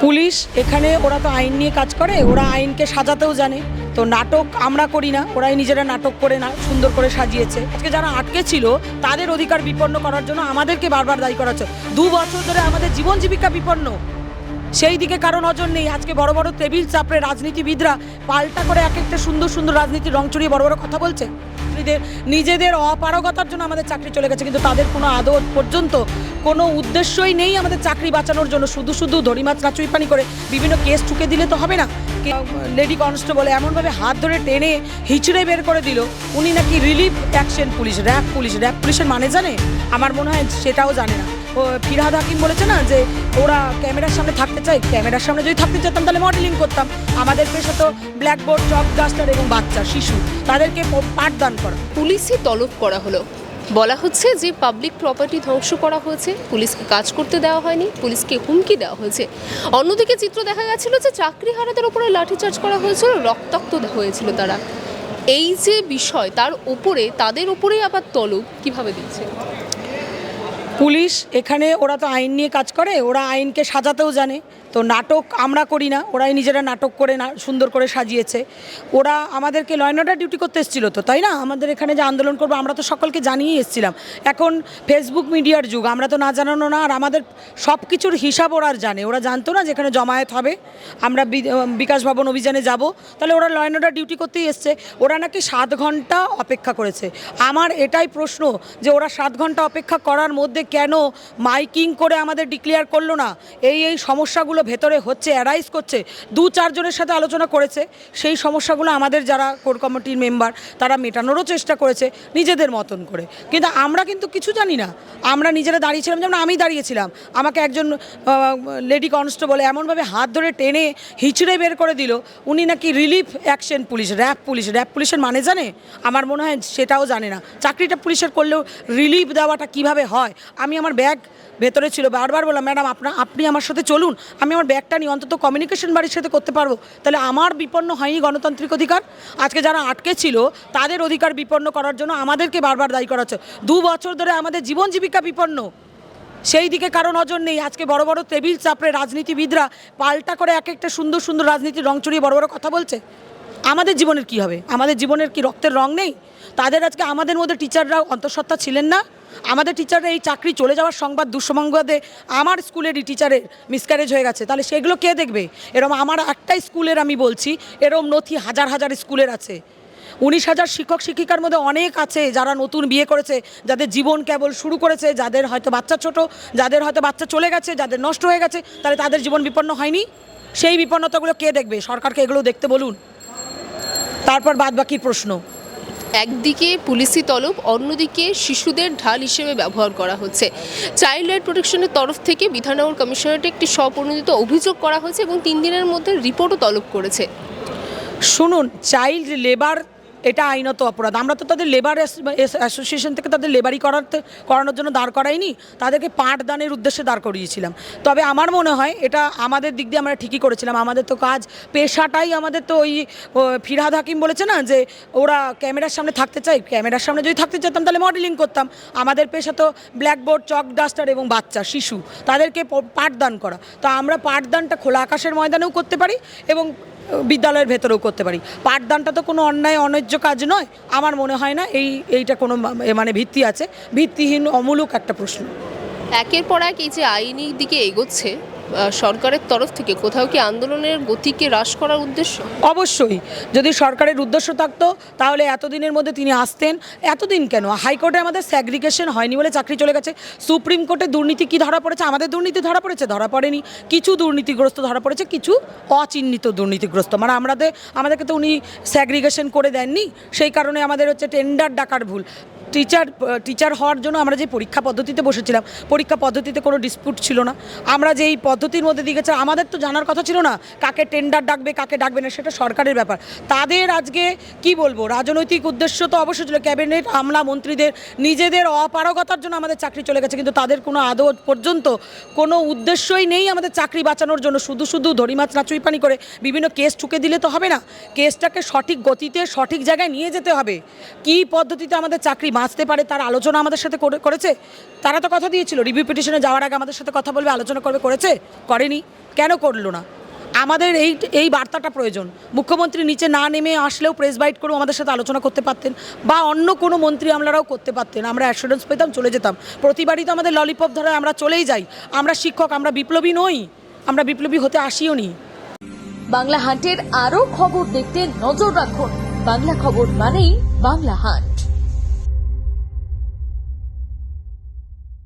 Police এখানে ওরা তো আইন নিয়ে কাজ করে, ওরা আইনকে সাজাতেও জানে। তো নাটক আমরা করি না, ওরাই নিজেরা নাটক করে না সুন্দর করে সাজিয়েছে। আজকে যারা আটকে ছিল তাদের অধিকার বিপন্ন করার জন্য আমাদেরকে বারবার দায়ী করা হচ্ছে। 2 বছর ধরে আমাদের জীবন জীবিকা বিপন্ন, সেই দিকে কারো নজর নেই। আজকে বড় বড় টেবিল চাপড়ে রাজনীতিবিদরা পাল্টা করে এক একটা সুন্দর সুন্দর রাজনীতির রং চড়িয়ে বড় বড় কথা বলছে। নিজেদের অপারগতার জন্য আমাদের চাকরি চলে গেছে, কিন্তু তাদের কোনো আদৌ পর্যন্ত কোনো উদ্দেশ্যই নেই আমাদের চাকরি বাঁচানোর জন্য। শুধু শুধু ধরিমাছ নাচুই পানি করে বিভিন্ন কেস ঠুকে দিলে তো হবে না। লেডি কনস্টেবল এমনভাবে হাত ধরে টেনে হিচড়ে বের করে দিল, উনি নাকি রিলিফ অ্যাকশন পুলিশ, র্যাব পুলিশের মানে জানে? আমার মনে হয় সেটাও জানে না। ও ফিরহাদ হাকিম বলেছে না যে ওরা ক্যামেরার সামনে থাকতে চাই, ক্যামেরার সামনে যদি থাকতে চাইতাম তাহলে মডেলিং করতাম। আমাদের পেশা তো ব্ল্যাকবোর্ড, চক ডাস্টার এবং বাচ্চা শিশু, তাদেরকে পাঠদান করা। পুলিশই তলব করা হলো, বলা হচ্ছে যে পাবলিক প্রপার্টি ধ্বংস করা হয়েছে, পুলিশকে কাজ করতে দেওয়া হয়নি, পুলিশকে হুমকি দেওয়া হয়েছে। অন্যদিকে চিত্র দেখা গেছিল যে চাকরিহারাদের উপরে লাঠিচার্জ করা হয়েছিল, রক্তাক্ত হয়েছিল তারা। এই যে বিষয় তার উপরে তাদের উপরেই আবার তলব কিভাবে দিচ্ছে পুলিশ এখানে ওরা তো আইন নিয়ে কাজ করে, ওরা আইনকে সাজাতেও জানে। তো নাটক আমরা করি না, ওরাই নিজেরা নাটক করে না সুন্দর করে সাজিয়েছে। ওরা আমাদেরকে ল অ্যান্ড অর্ডার ডিউটি করতে এসেছিলো তো, তাই না? আমাদের এখানে যে আন্দোলন করবো আমরা তো সকলকে জানিয়েই এসেছিলাম। এখন ফেসবুক মিডিয়ার যুগ, আমরা তো না জানানো না। আর আমাদের সব কিছুর হিসাব ওরা জানে। ওরা জানতো না যেখানে জমায়েত হবে, আমরা বিকাশ ভবন অভিযানে যাব, তাহলে ওরা ল অ্যান্ড অর্ডার ডিউটি করতেই এসছে। ওরা নাকি 7 ঘন্টা অপেক্ষা করেছে। আমার এটাই প্রশ্ন যে ওরা 7 ঘন্টা অপেক্ষা করার মধ্যে কেন মাইকিং করে আমাদের ডিক্লেয়ার করলো না? এই সমস্যাগুলো ভেতরে হচ্ছে, অ্যারাইজ করছে। 2-4 জনের সাথে আলোচনা করেছে, সেই সমস্যাগুলো আমাদের যারা কোর কমিটির মেম্বার তারা মেটানোরও চেষ্টা করেছে নিজেদের মতন করে। কিন্তু আমরা কিন্তু কিছু জানি না, আমরা নিজেরা দাঁড়িয়েছিলাম। যেমন আমি দাঁড়িয়েছিলাম, আমাকে একজন লেডি কনস্টেবল এমনভাবে হাত ধরে টেনে হিচড়ে বের করে দিল, উনি নাকি রিলিফ অ্যাকশন পুলিশ, র্যাব পুলিশের মানে জানে? আমার মনে হয় সেটাও জানে না। চাকরিটা পুলিশের করলেও রিলিফ দেওয়াটা কিভাবে হয়। আমি আমার ব্যাগ ভেতরে ছিল, বারবার বললাম ম্যাডাম আপনি আমার সাথে চলুন, আমি আমার ব্যাগটা নিয়ে অন্তত কমিউনিকেশন বাড়ির সাথে করতে পারবো। তাহলে আমার বিপন্ন হয়নি গণতান্ত্রিক অধিকার। আজকে যারা আটকে ছিল তাদের অধিকার বিপন্ন করার জন্য আমাদেরকে বারবার দায়ী করা হচ্ছে। 2 বছর ধরে আমাদের জীবন জীবিকা বিপন্ন, সেই দিকে কারো নজর নেই। আজকে বড় বড় টেবিল চাপড়ে রাজনীতিবিদরা পাল্টা করে এক একটা সুন্দর সুন্দর রাজনীতির রং চড়িয়ে বড় বড় কথা বলছে। আমাদের জীবনের কি হবে? আমাদের জীবনের কি রক্তের রং নেই? তাদের আজকে আমাদের মধ্যে টিচাররা অন্তঃসত্ত্বা ছিলেন না? আমাদের টিচাররা এই চাকরি চলে যাওয়ার সংবাদ, দুঃসংবাদে আমার স্কুলেরই টিচারের মিসক্যারেজ হয়ে গেছে, তাহলে সেগুলো কে দেখবে? এরকম আমার একটাই স্কুলের আমি বলছি, এরকম নথি হাজার হাজার স্কুলের আছে। 19,000 শিক্ষক শিক্ষিকার মধ্যে অনেক আছে যারা নতুন বিয়ে করেছে, যাদের জীবন কেবল শুরু করেছে, যাদের হয়তো বাচ্চা ছোট, যাদের হয়তো বাচ্চা চলে গেছে, যাদের নষ্ট হয়ে গেছে, তাহলে তাদের জীবন বিপন্ন হয়নি? সেই বিপন্নতাগুলো কে দেখবে? সরকারকে এগুলো দেখতে বলুন, তারপর বাদবাকির প্রশ্ন। একদিকে পুলিশি তলব, অন্যদিকে শিশুদের ঢাল হিসেবে ব্যবহার করা হচ্ছে। চাইল্ড রাইট প্রোটেকশনের তরফ থেকে বিধাননগর কমিশনারেটে একটি স্বপরিণত অভিযোগ করা হয়েছে এবং 3 দিনের মধ্যে রিপোর্টও তলব করেছে। শুনুন, চাইল্ড লেবার এটা আইনত অপরাধ। আমরা তো তাদের লেবার অ্যাসোসিয়েশন থেকে তাদের লেবারি করানোর জন্য দাঁড় করাইনি, তাদেরকে পাঠদানের উদ্দেশ্যে দাঁড় করিয়েছিলাম। তবে আমার মনে হয় এটা আমাদের দিক দিয়ে আমরা ঠিকই করেছিলাম। আমাদের তো কাজ, পেশাটাই আমাদের তো ওই ফিরহাদ হাকিম বলেছে না যে ওরা ক্যামেরার সামনে থাকতে চাই, ক্যামেরার সামনে যদি থাকতে চাইতাম তাহলে মডেলিং করতাম। আমাদের পেশা তো ব্ল্যাকবোর্ড, চক ডাস্টার এবং বাচ্চা শিশু, তাদেরকে পাঠদান করা। তো আমরা পাঠদানটা খোলা আকাশের ময়দানেও করতে পারি এবং বিদ্যালয়ের ভেতরেও করতে পারি। পাঠদানটা তো কোনো অন্যায় অন্যায্য কাজ নয়। আমার মনে হয় না এইটা কোনো মানে ভিত্তি আছে। ভিত্তিহীন অমূলক একটা প্রশ্ন। একের পর এক এই যে আইনি দিকে এগোচ্ছে সরকারের তরফ থেকে, কোথাও কি আন্দোলনের গতিকে হ্রাস করার উদ্দেশ্য? অবশ্যই, যদি সরকারের উদ্দেশ্য থাকতো তাহলে এতদিনের মধ্যে তিনি আসতেন। এতদিন কেন? হাইকোর্টে আমাদের স্যাগ্রিগেশন হয়নি বলে চাকরি চলে গেছে। সুপ্রিম কোর্টে দুর্নীতি কি ধরা পড়েছে? আমাদের দুর্নীতি ধরা পড়েছে? ধরা পড়েনি। কিছু দুর্নীতিগ্রস্ত ধরা পড়েছে, কিছু অচিহ্নিত দুর্নীতিগ্রস্ত। মানে আমাদেরকে তো উনি স্যাগ্রিগেশন করে দেননি, সেই কারণে আমাদের হচ্ছে টেন্ডার ডাকার ভুল। টিচার হওয়ার জন্য আমরা যে পরীক্ষা পদ্ধতিতে বসেছিলাম, পরীক্ষা পদ্ধতিতে কোনো ডিসপিউট ছিল না। আমরা যেই পদ্ধতির মধ্যে দিয়ে গেছি, আমাদের তো জানার কথা ছিল না কাকে টেন্ডার ডাকবে কাকে ডাকবে না, সেটা সরকারের ব্যাপার। তাদের আজকে কি বলবো, রাজনৈতিক উদ্দেশ্য তো অবশ্যই ছিল। ক্যাবিনেট আমলা মন্ত্রীদের নিজেদের অপারগতার জন্য আমাদের চাকরি চলে গেছে, কিন্তু তাদের কোনো আদৌ পর্যন্ত কোনো উদ্দেশ্যই নেই আমাদের চাকরি বাঁচানোর জন্য। শুধু শুধু ধরিমাছ নাচুই পানি করে বিভিন্ন কেস ঠুকে দিলে তো হবে না। কেসটাকে সঠিক গতিতে সঠিক জায়গায় নিয়ে যেতে হবে। কি পদ্ধতিতে আমাদের চাকরি বাঁচতে পারে তার আলোচনা আমাদের সাথে করেছে। তারা তো কথা দিয়েছিল রিভিউ পিটিশনে যাওয়ার আগে আমাদের সাথে কথা বলবে, আলোচনা করবে, করেছে? করেনি। কেন করলো না? আমাদের এই বার্তাটা প্রয়োজন। মুখ্যমন্ত্রী নিচে না নেমে আসলেও প্রেস বাইট করেও আমাদের সাথে আলোচনা করতে পারতেন, বা অন্য কোনো মন্ত্রী আমলারাও করতে পারতেন। আমরা অ্যাসুরেন্স পেতাম, চলে যেতাম। প্রতিবারই তো আমাদের ললিপপ ধরে আমরা চলেই যাই। আমরা শিক্ষক, আমরা বিপ্লবী নই, আমরা বিপ্লবী হতে আসিও নি। বাংলা হান্টের আরও খবর দেখতে নজর রাখুন। বাংলা খবর মানেই বাংলা হান্ট।